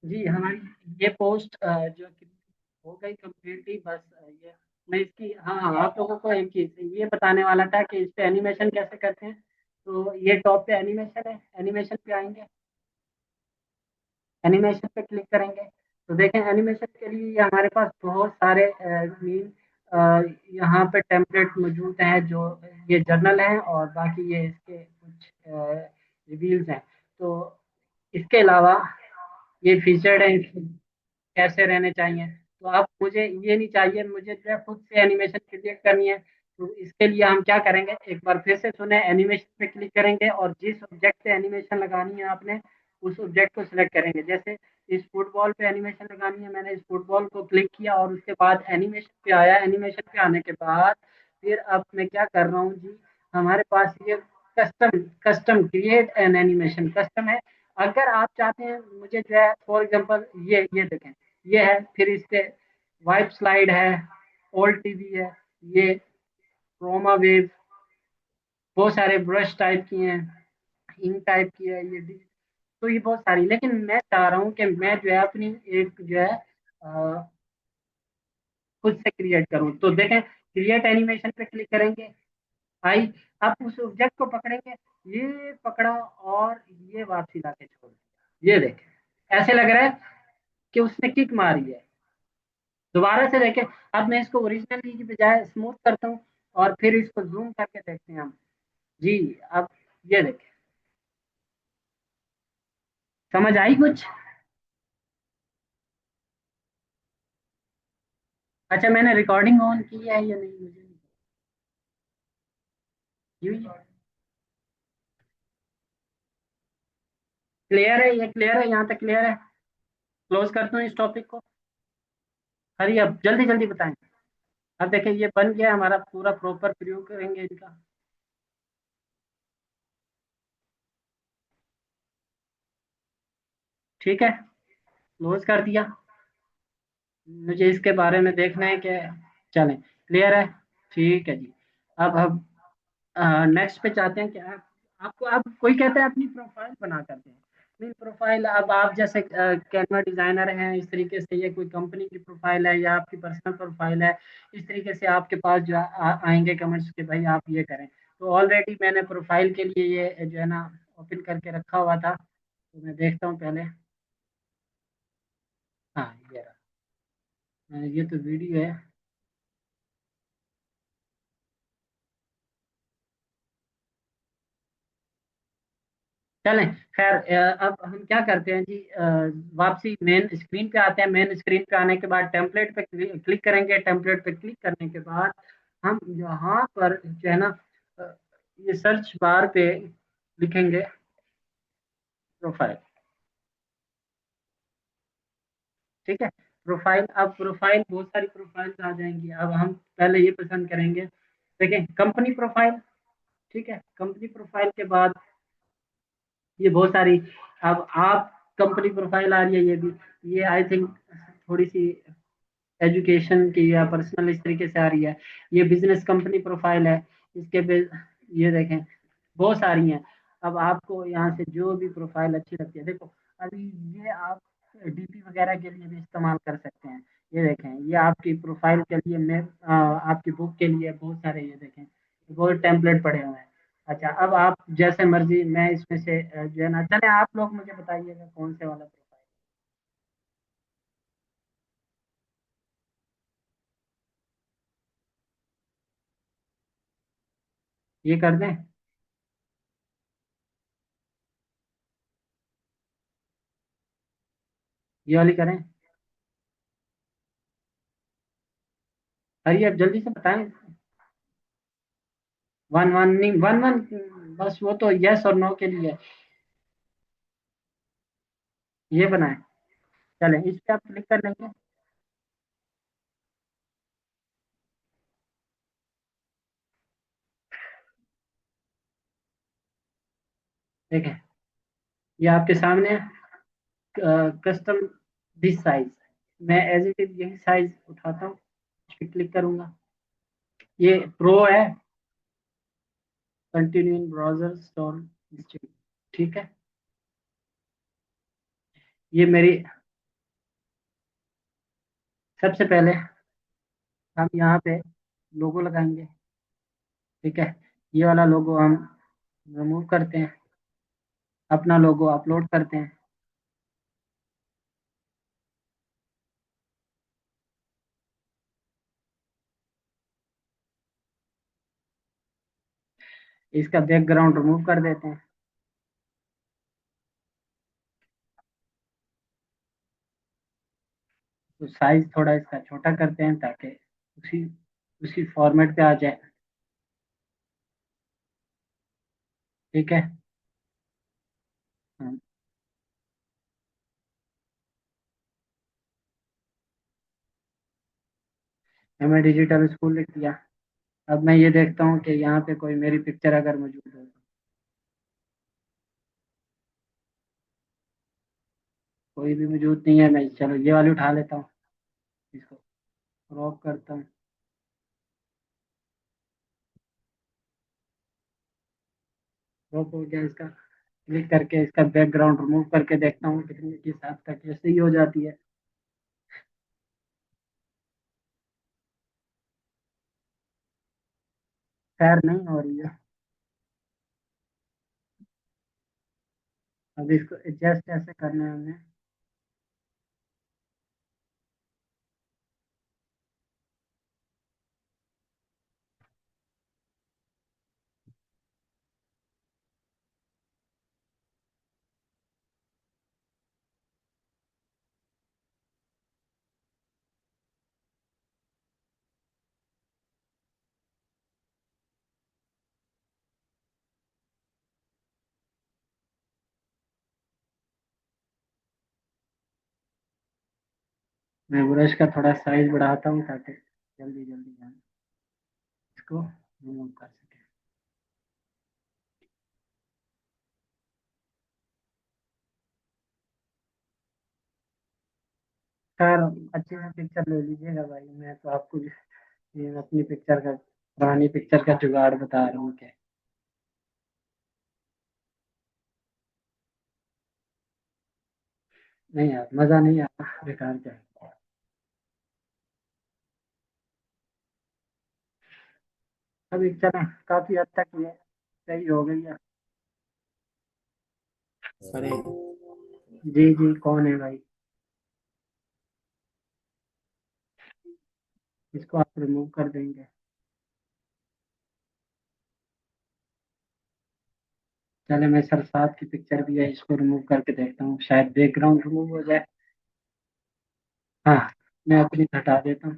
जी हमारी ये पोस्ट जो कि हो गई कंप्लीट ही बस ये मैं इसकी हाँ हाँ, आप लोगों को एक चीज ये बताने वाला था कि इस पे एनिमेशन कैसे करते हैं। तो ये टॉप पे एनिमेशन है, एनिमेशन पे आएंगे, एनिमेशन पे क्लिक करेंगे तो देखें एनिमेशन के लिए हमारे पास बहुत सारे मीन यहाँ पे टेम्पलेट मौजूद हैं जो ये जर्नल हैं और बाकी ये इसके कुछ रिव्यूज हैं। तो इसके अलावा ये फीचर्ड है, कैसे रहने चाहिए। तो अब मुझे ये नहीं चाहिए, मुझे जो है खुद से एनिमेशन क्रिएट करनी है। तो इसके लिए हम क्या करेंगे, एक बार फिर से सुने, एनिमेशन पे क्लिक करेंगे और जिस ऑब्जेक्ट पे एनिमेशन लगानी है आपने उस ऑब्जेक्ट को सिलेक्ट करेंगे। जैसे इस फुटबॉल पे एनिमेशन लगानी है, मैंने इस फुटबॉल को क्लिक किया और उसके बाद एनिमेशन पे आया। एनिमेशन पे आने के बाद फिर अब मैं क्या कर रहा हूँ जी, हमारे पास ये custom custom create an animation custom है। अगर आप चाहते हैं मुझे जो है फॉर एग्जांपल ये देखें, ये है, फिर इस पे वाइप स्लाइड है, ओल्ड टीवी है, ये क्रोमा वेव, बहुत सारे ब्रश टाइप की हैं, इंक टाइप की है ये भी। तो ये बहुत सारी, लेकिन मैं चाह रहा हूँ कि मैं जो है अपनी एक जो है खुद से क्रिएट करूँ। तो देखें क्रिएट एनिमेशन पे क्लिक करेंगे, आई, आप उस ऑब्जेक्ट को पकड़ेंगे, ये पकड़ा और ये वापसी ला के छोड़ दिया, ये देखें ऐसे लग रहा है कि उसने किक मारी है। दोबारा से देखें, अब मैं इसको ओरिजिनल की बजाय स्मूथ करता हूँ और फिर इसको जूम करके देखते हैं हम। जी, अब ये देखें, समझ आई कुछ? अच्छा मैंने रिकॉर्डिंग ऑन की है या नहीं मुझे नहीं पता। क्लियर है, ये क्लियर है, यहाँ तक क्लियर है। क्लोज करता हूँ इस टॉपिक को। हरी अब जल्दी जल्दी बताएं। अब देखिए ये बन गया हमारा, पूरा प्रॉपर प्रयोग करेंगे इनका। ठीक है, क्लोज कर दिया। मुझे इसके बारे में देखना है कि चलें, क्लियर है। ठीक है जी। अब नेक्स्ट पे चाहते हैं कि आपको अब कोई कहता है अपनी प्रोफाइल बना करते हैं। अपनी प्रोफाइल, अब आप जैसे कैनवा डिजाइनर हैं, इस तरीके से ये कोई कंपनी की प्रोफाइल है या आपकी पर्सनल प्रोफाइल है, इस तरीके से आपके पास जो आएंगे कमेंट्स कि भाई आप ये करें। तो ऑलरेडी मैंने प्रोफाइल के लिए ये जो है ना ओपन करके रखा हुआ था, तो मैं देखता हूँ पहले। हाँ ये रहा। ये तो वीडियो है। चलें, खैर अब हम क्या करते हैं जी, वापसी मेन स्क्रीन पे आते हैं। मेन स्क्रीन पे आने के बाद टेम्पलेट पे क्लिक करेंगे। टेम्पलेट पे क्लिक करने के बाद हम यहाँ पर जो है ना अ, ये सर्च बार पे लिखेंगे प्रोफाइल। ठीक है, प्रोफाइल, अब प्रोफाइल बहुत सारी प्रोफाइल्स आ जाएंगी। अब हम पहले ये पसंद करेंगे, देखें कंपनी प्रोफाइल। ठीक है, कंपनी प्रोफाइल के बाद ये बहुत सारी, अब आप कंपनी प्रोफाइल आ रही है, ये भी, ये आई थिंक थोड़ी सी एजुकेशन की या पर्सनल इस तरीके से आ रही है। ये बिजनेस कंपनी प्रोफाइल है, इसके पे ये देखें बहुत सारी हैं। अब आपको यहाँ से जो भी प्रोफाइल अच्छी लगती है, देखो अभी ये आप डीपी वगैरह के लिए भी इस्तेमाल कर सकते हैं। ये देखें, ये आपकी प्रोफाइल के लिए, मैं आपकी बुक के लिए बहुत सारे, ये देखें बहुत टेम्पलेट पड़े हुए हैं। अच्छा अब आप जैसे मर्जी, मैं इसमें से जो है ना, चले आप लोग मुझे बताइएगा कौन से वाला प्रोफाइल। ये कर दें, ये वाली करें। अरे अब जल्दी से बताएं। वन वन नहीं, वन वन बस, वो तो यस और नो के लिए है। ये बनाए, चलें इस पे आप क्लिक कर लेंगे। देखें ये आपके सामने कस्टम दिस साइज, मैं एज इट इज यही साइज उठाता हूँ, इस पे क्लिक करूंगा। ये प्रो है, continue in browser store history. ठीक है, ये मेरी सबसे पहले हम यहाँ पे लोगो लगाएंगे। ठीक है, ये वाला लोगो हम रिमूव करते हैं, अपना लोगो अपलोड करते हैं। इसका बैकग्राउंड रिमूव कर देते हैं। तो साइज थोड़ा इसका छोटा करते हैं ताकि उसी उसी फॉर्मेट पे आ जाए। ठीक है। हाँ, मैंने डिजिटल स्कूल लिख दिया। अब मैं ये देखता हूँ कि यहाँ पे कोई मेरी पिक्चर अगर मौजूद हो तो। कोई भी मौजूद नहीं है, मैं चलो ये वाली उठा लेता हूँ, इसको क्रॉप करता हूँ। क्रॉप हो गया इसका। क्लिक करके इसका बैकग्राउंड रिमूव करके देखता हूँ कितने किस हद तक ये सही हो जाती है। खैर नहीं हो रही है। अब इसको एडजस्ट ऐसे करना है हमें। मैं ब्रश का थोड़ा साइज बढ़ाता हूँ ताकि जल्दी जल्दी हम इसको रिमूव कर सके। खैर अच्छी सी पिक्चर ले लीजिएगा भाई, मैं तो आपको ये अपनी पिक्चर का पुरानी पिक्चर का जुगाड़ बता रहा हूँ कि नहीं यार, मजा नहीं आता, बेकार क्या। अब पिक्चर काफी हद तक ये सही हो गई है। अरे जी जी, कौन है भाई? इसको आप रिमूव कर देंगे? चले, मैं सरसात की पिक्चर भी है, इसको रिमूव करके देखता हूँ, शायद बैकग्राउंड रिमूव हो जाए। हाँ, मैं अपनी हटा देता हूँ।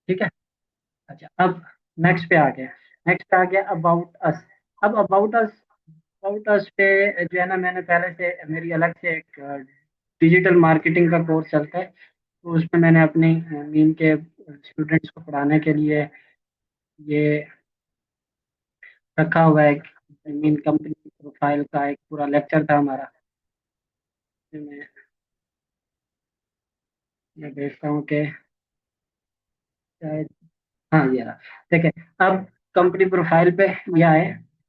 ठीक है। अच्छा, अब नेक्स्ट पे आ गया। नेक्स्ट पे आ गया अबाउट अस। अब अबाउट अस पे जो है ना, मैंने पहले से मेरी अलग से एक डिजिटल मार्केटिंग का कोर्स चलता है, तो उसमें मैंने अपने मीन के स्टूडेंट्स को पढ़ाने के लिए ये रखा हुआ है। मीन कंपनी प्रोफाइल का एक पूरा लेक्चर था हमारा। मैं ये देखता हूँ कि शायद, हाँ ये रहा। देखिए, अब कंपनी प्रोफाइल पे यह है,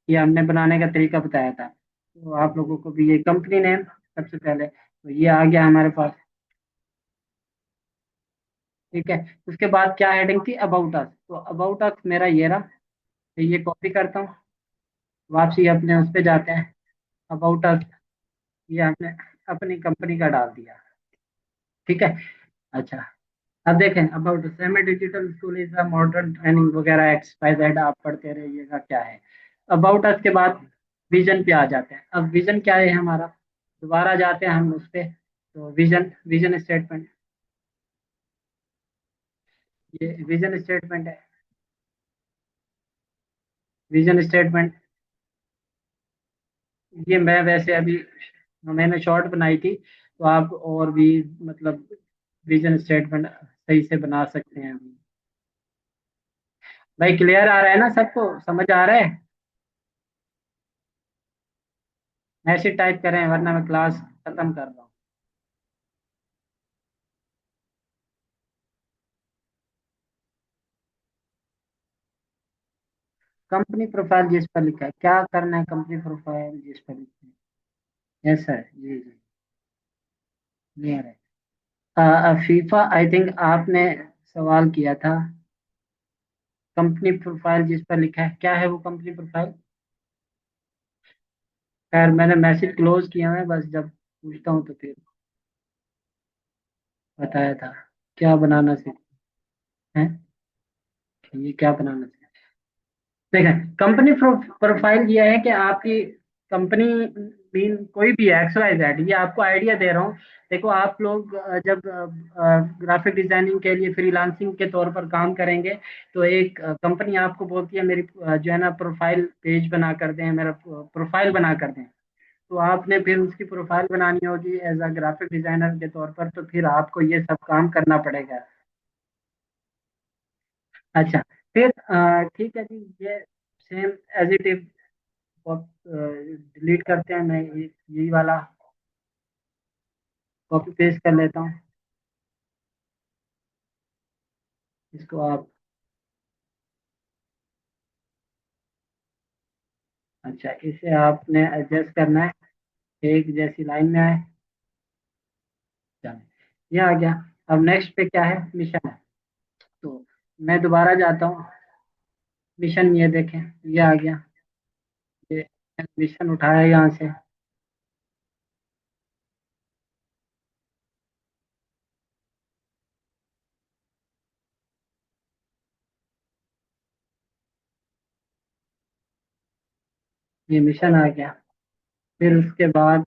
ये हमने बनाने का तरीका बताया था, तो आप लोगों को भी ये कंपनी नेम सबसे पहले तो ये आ गया हमारे पास। ठीक है। उसके बाद क्या हेडिंग थी? About us. तो अबाउट अस मेरा ये रहा। तो ये कॉपी करता हूँ, वापसी अपने उस पे जाते हैं। अबाउट अस, ये हमने अपनी कंपनी का डाल दिया। ठीक है। अच्छा, अब देखें about semi digital school is a modern training वगैरह एक्स वाई जेड, आप पढ़ते रहिएगा क्या है। अबाउट अस के बाद विजन पे आ जाते हैं। अब विजन क्या है हमारा? दोबारा जाते हैं हम उस पे, तो विजन विजन स्टेटमेंट, ये विजन स्टेटमेंट है। विजन स्टेटमेंट, ये मैं वैसे अभी मैंने शॉर्ट बनाई थी, तो आप और भी मतलब विजन स्टेटमेंट सही से बना सकते हैं अभी। भाई क्लियर आ रहा है ना, सबको समझ आ रहा है? मैसेज टाइप करें वरना मैं क्लास खत्म कर रहा हूँ। कंपनी प्रोफाइल जिस पर लिखा है, क्या करना है? कंपनी प्रोफाइल जिस पर लिखा है, यस सर, जी जी। क्लियर है। फीफा आई थिंक आपने सवाल किया था। कंपनी प्रोफाइल जिस पर लिखा है, क्या है वो कंपनी प्रोफाइल? खैर मैंने मैसेज क्लोज किया है, बस जब पूछता हूँ तो फिर बताया था। क्या बनाना सीखते हैं? ये क्या बनाना सीखते हैं? देखें, कंपनी प्रोफाइल ये है कि आपकी कंपनी मीन कोई भी एक्स वाई जेड, ये आपको आइडिया दे रहा हूँ। देखो आप लोग जब ग्राफिक डिजाइनिंग के लिए फ्रीलांसिंग के तौर पर काम करेंगे, तो एक कंपनी आपको बोलती है मेरी जो है ना प्रोफाइल पेज बना कर दें, मेरा प्रोफाइल बना कर दें। तो आपने फिर उसकी प्रोफाइल बनानी होगी एज अ ग्राफिक डिजाइनर के तौर पर, तो फिर आपको ये सब काम करना पड़ेगा। अच्छा, फिर ठीक है जी, ये same as it is delete करते हैं। मैं यही वाला कॉपी पेस्ट कर लेता हूँ। इसको आप, अच्छा इसे आपने एडजस्ट करना है एक जैसी लाइन में आए। चलिए, ये आ गया। अब नेक्स्ट पे क्या है, मिशन है। तो मैं दोबारा जाता हूँ। मिशन ये देखें, ये आ गया। ये मिशन उठाया यहाँ से। ये मिशन आ गया। फिर उसके बाद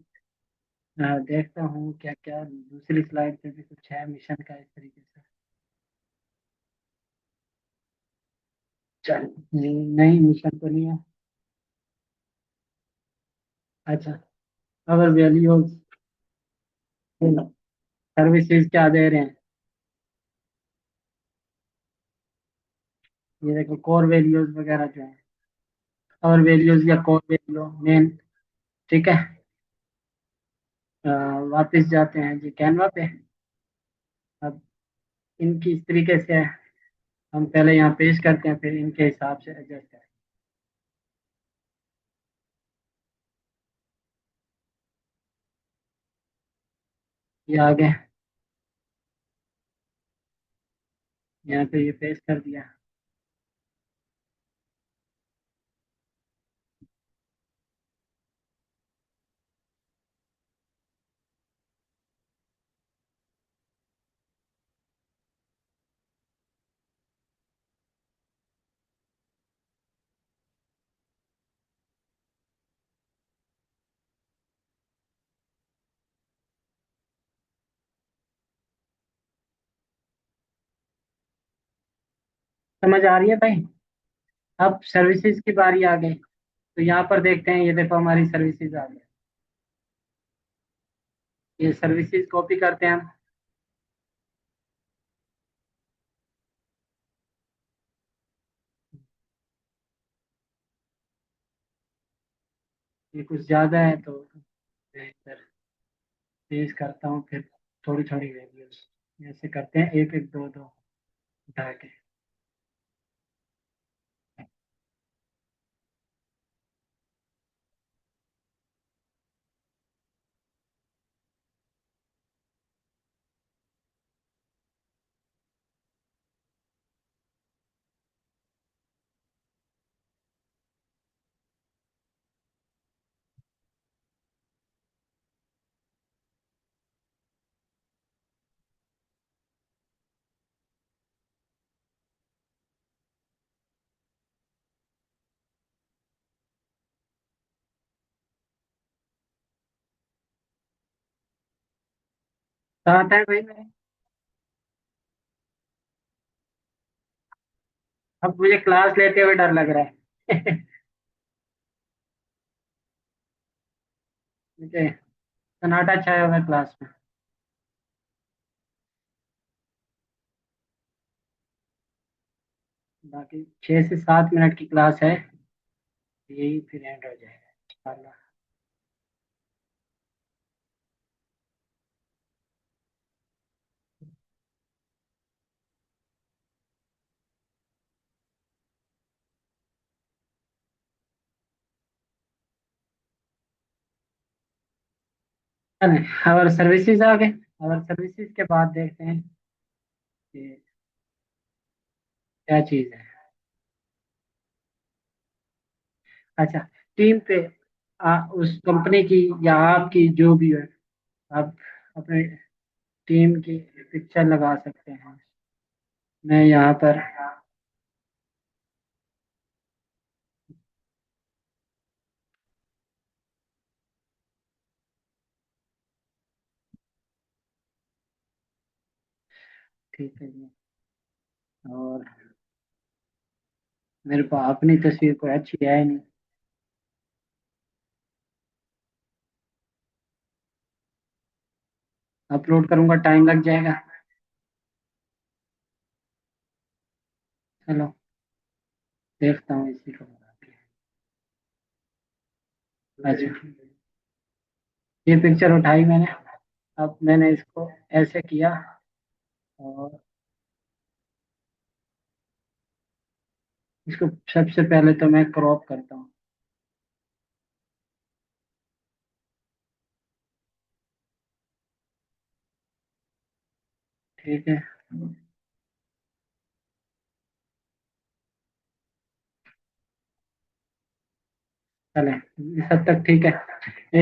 देखता हूँ क्या क्या दूसरी स्लाइड पे भी कुछ है मिशन का इस तरीके से। चल, नहीं मिशन तो नहीं है। अच्छा, अगर वैल्यूज सर्विसेज क्या दे रहे हैं, ये देखो कोर वैल्यूज वगैरह जो है, और वैल्यूज या कोर वैल्यू मेन। ठीक है। वापस जाते हैं जी कैनवा पे। अब इनकी इस तरीके से हम पहले यहाँ पेश करते हैं, फिर इनके हिसाब से एडजस्ट करें। ये आगे यहाँ पे ये पेश कर दिया। समझ आ रही है भाई? अब सर्विसेज की बारी आ गई। तो यहाँ पर देखते हैं, ये देखो हमारी सर्विसेज आ गई। ये सर्विसेज कॉपी करते हैं हम। ये कुछ ज़्यादा है तो मैं इधर तेज करता हूँ, फिर थोड़ी थोड़ी वैल्यूज ऐसे करते हैं, एक एक दो दो उठा के। साथ है भाई मेरे। अब मुझे क्लास लेते हुए डर लग रहा है। मुझे सन्नाटा छाया हुआ है क्लास में। बाकी 6 से 7 मिनट की क्लास है, यही फिर एंड हो जाएगा। चलें, और सर्विसेज आ गए। और सर्विसेज के बाद देखते हैं कि क्या चीज़ है। अच्छा, टीम पे उस कंपनी की या आपकी जो भी है, आप अपने टीम की पिक्चर लगा सकते हैं। मैं यहाँ पर, ठीक है जी। और मेरे पास अपनी तस्वीर कोई अच्छी है नहीं, अपलोड करूँगा टाइम लग जाएगा। चलो, देखता हूँ इसी को बना के। अच्छा, ये पिक्चर उठाई मैंने। अब मैंने इसको ऐसे किया, और इसको सबसे पहले तो मैं क्रॉप करता हूँ। ठीक है, चले, इस हद तक ठीक है।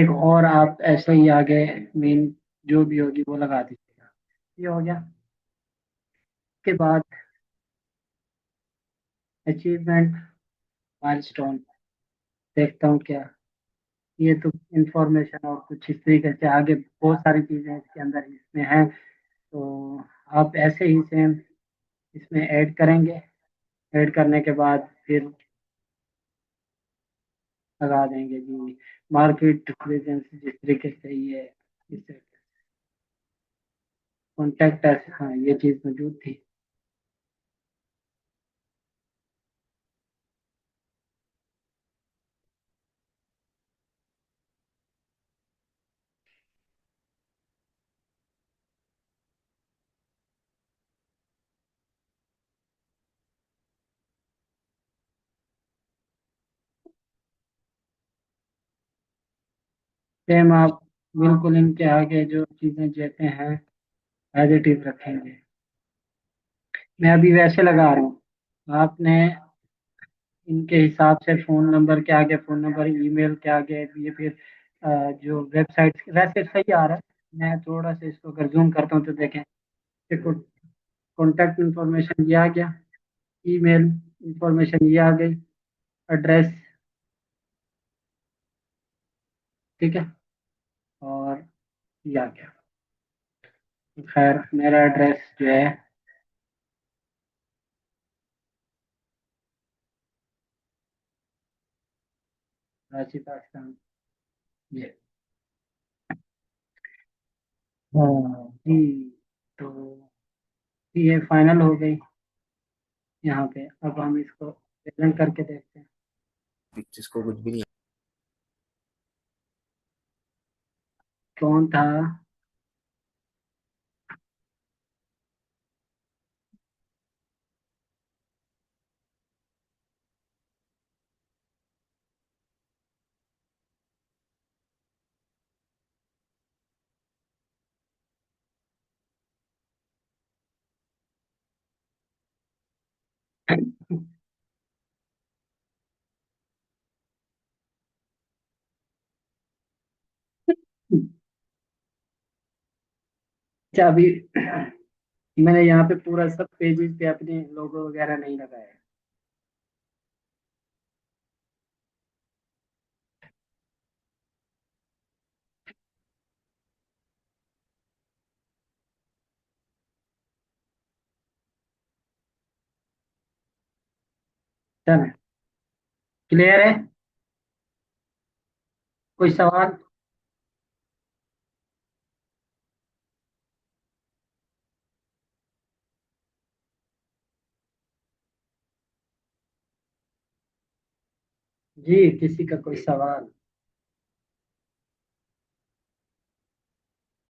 एक और आप ऐसे ही आगे मेन जो भी होगी वो लगा दीजिएगा। ये हो गया। के बाद अचीवमेंट, माइलस्टोन, देखता हूँ क्या। ये तो इंफॉर्मेशन और कुछ इस तरीके से आगे बहुत सारी चीजें इसके अंदर इसमें हैं। तो आप ऐसे ही सेम इसमें ऐड करेंगे। ऐड करने के बाद फिर लगा देंगे जी, मार्केट प्रेजेंस जिस तरीके से ये इस कॉन्टेक्ट, हाँ ये चीज मौजूद थी। सेम आप बिल्कुल इनके आगे जो चीजें देते हैं एज इट इज रखेंगे। मैं अभी वैसे लगा रहा हूँ। आपने इनके हिसाब से फोन नंबर के आगे फोन नंबर, ईमेल के आगे ये फिर जो वेबसाइट वैसे सही आ रहा है। मैं थोड़ा सा इसको अगर जूम करता हूँ तो देखें, देखो, कॉन्टैक्ट इन्फॉर्मेशन ये आ गया, ईमेल इन्फॉर्मेशन ये आ गई, एड्रेस, ठीक है, और ये आ गया। खैर, मेरा एड्रेस जो है कराची पाकिस्तान, ये, हाँ जी। तो ये फाइनल हो गई यहाँ पे। अब हम इसको प्रेजेंट करके देखते हैं। जिसको कुछ भी नहीं। कौन था? अच्छा, अभी मैंने यहाँ पे पूरा सब पेजेस पे अपने लोगो वगैरह नहीं लगाया है। चल, क्लियर है? कोई सवाल? जी, किसी का कोई सवाल?